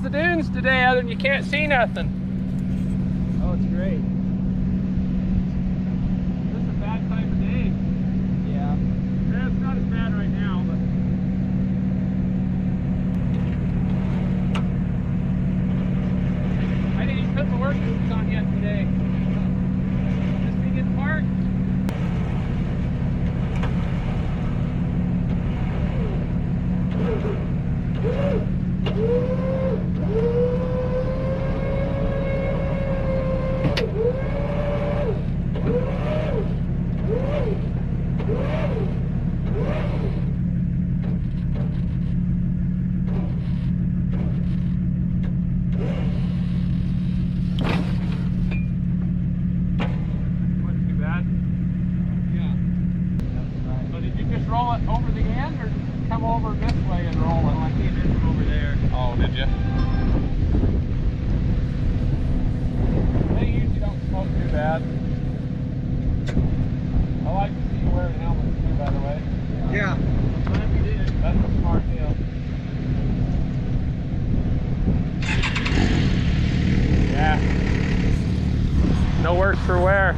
the dunes today other than you can't see nothing? Oh, it's great. This is a bad time of day. Yeah. Yeah, it's not as bad right now, but I didn't even put my work boots on yet today. This thing in park. Roll it over the end or come over this way and roll it? Oh, I came in from over there. Oh, did you? They usually don't smoke too bad. I like to see you wearing helmets too, by the way. Yeah. Glad we did. That's a smart deal. Yeah. No worse for wear.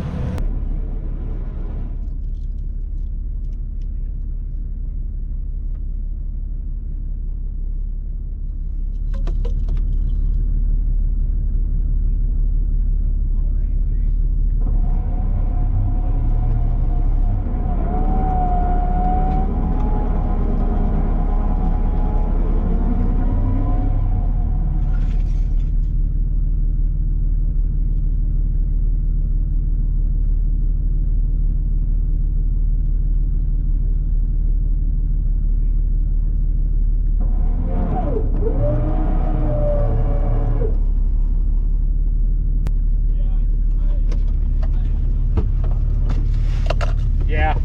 Yeah,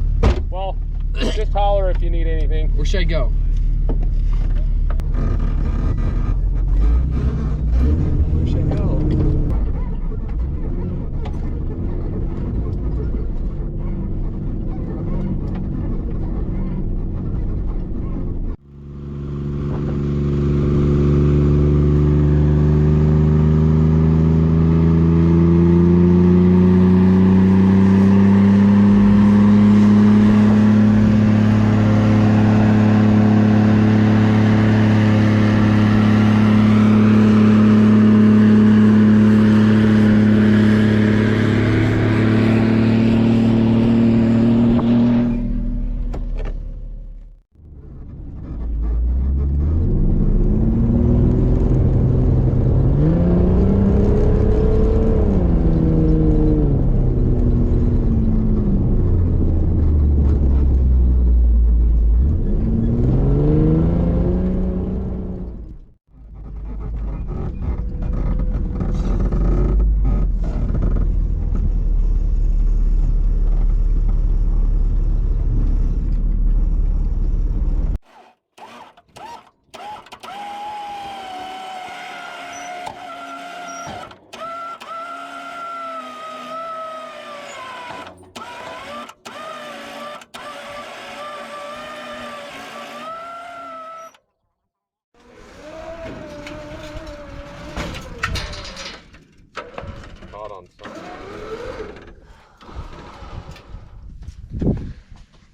well, just holler if you need anything. Where should I go? Where should I go?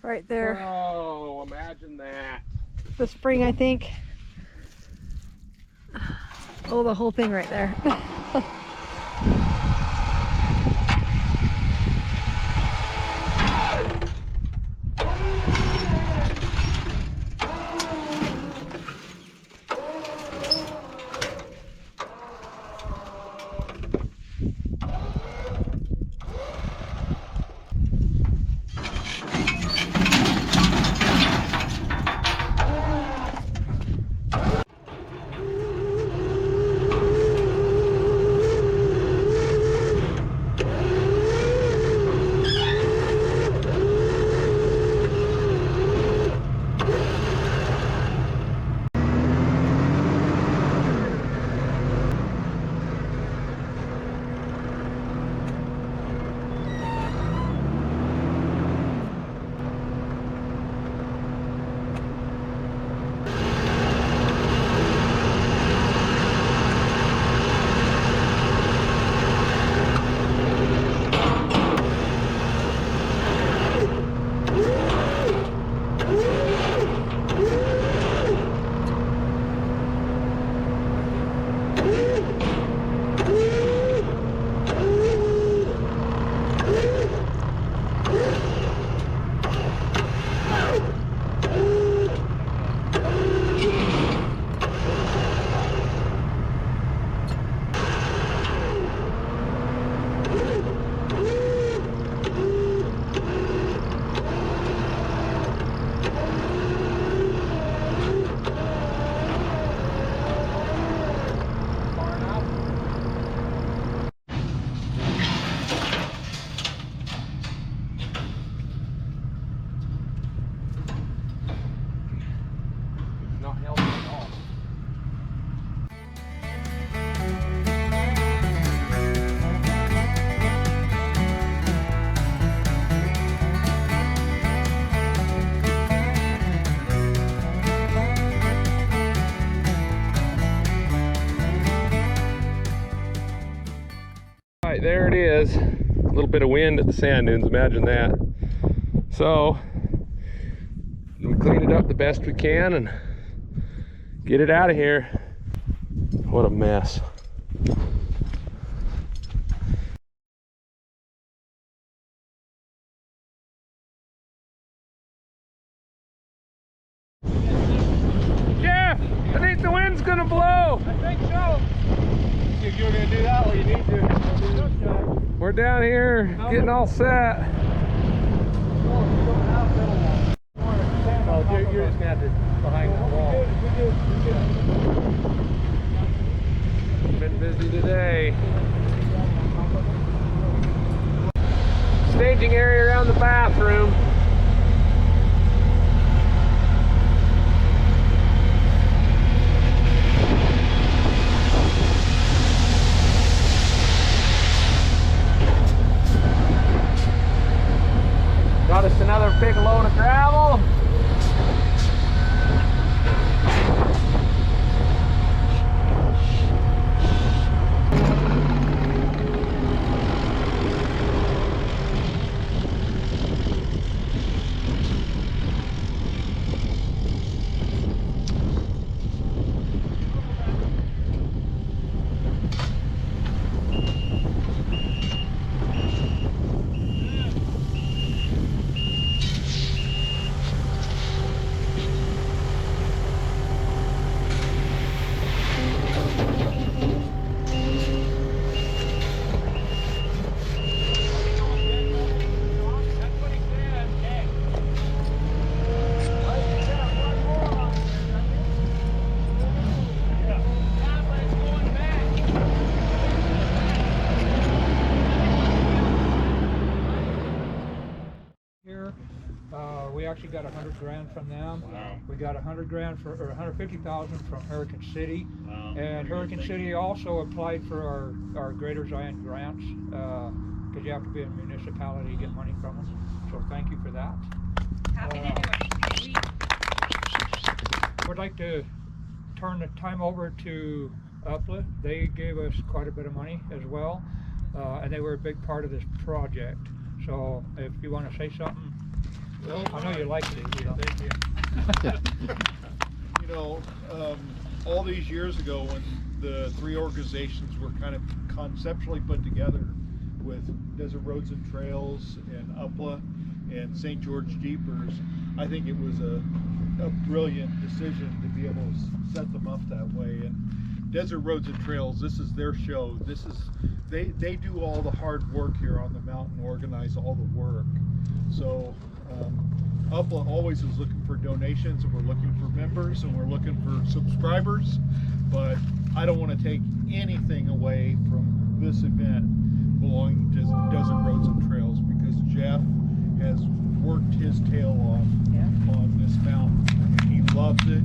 Right there. Oh, imagine that. The spring, I think. Oh, the whole thing right there. is. A little bit of wind at the sand dunes, imagine that. So we clean it up the best we can and get it out of here. What a mess. Jeff, I think the wind's gonna blow. I think so. If you're gonna do that, well, you need to. We're down here getting all set. Oh, you're just gonna have to behind the wall. Been busy today. Staging area around the bathroom. Got us another big load of gravel. We actually got 100 grand from them. Wow. We got 100 grand for, or 150,000 from Hurricane City. Wow. And Hurricane City also applied for our Greater Zion grants, because you have to be a municipality to get money from them. So thank you for that. Happy to do it. Would like to turn the time over to UPLA. They gave us quite a bit of money as well, and they were a big part of this project. So if you want to say something. Well, I know you like it. Thank you. You know, all these years ago when the three organizations were kind of conceptually put together with Desert Roads and Trails and UPLA and St. George Jeepers, I think it was a brilliant decision to be able to set them up that way. And Desert Roads and Trails, this is their show. This is they do all the hard work here on the mountain, organize all the work. So UPLA always is looking for donations, and we're looking for members, and we're looking for subscribers, but I don't want to take anything away from this event belonging to Desert Roads and Trails, because Jeff has worked his tail off on this mountain, and he loves it,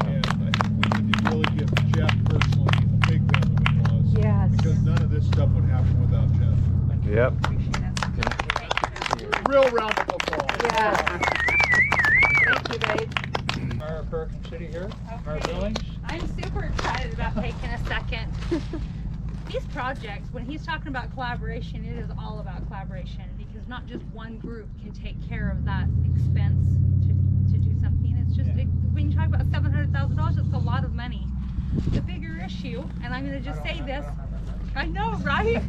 and I think we can really give Jeff personally a big round of applause. Yes. Because none of this stuff would happen without Jeff. Yep. Real round of applause. Yeah. Thank you, babe. Mayor of Hurricane City here, Mayor Billings. I'm super excited about taking a second. These projects, when he's talking about collaboration, it is all about collaboration, because not just one group can take care of that expense to do something. It's just, when you talk about $700,000, it's a lot of money. The bigger issue, and I'm going to just say this, I know, right?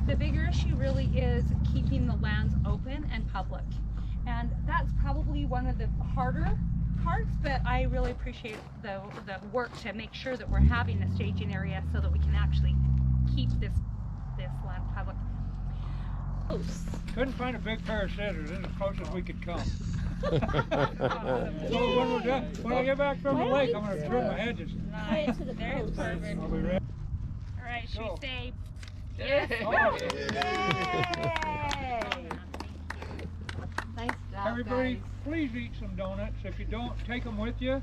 The bigger issue really is keeping the lands open and public. And that's probably one of the harder parts, but I really appreciate the work to make sure that we're having a staging area so that we can actually keep this land public. Couldn't find a big pair of scissors. This is as close as we could come. So when we're done, when I get back from the lake, I'm going to trim my hedges. Nice. There's perfect. Are we ready? All right, should we say yes? Yay! Nice job, Everybody, guys. please eat some donuts. If you don't, take them with you.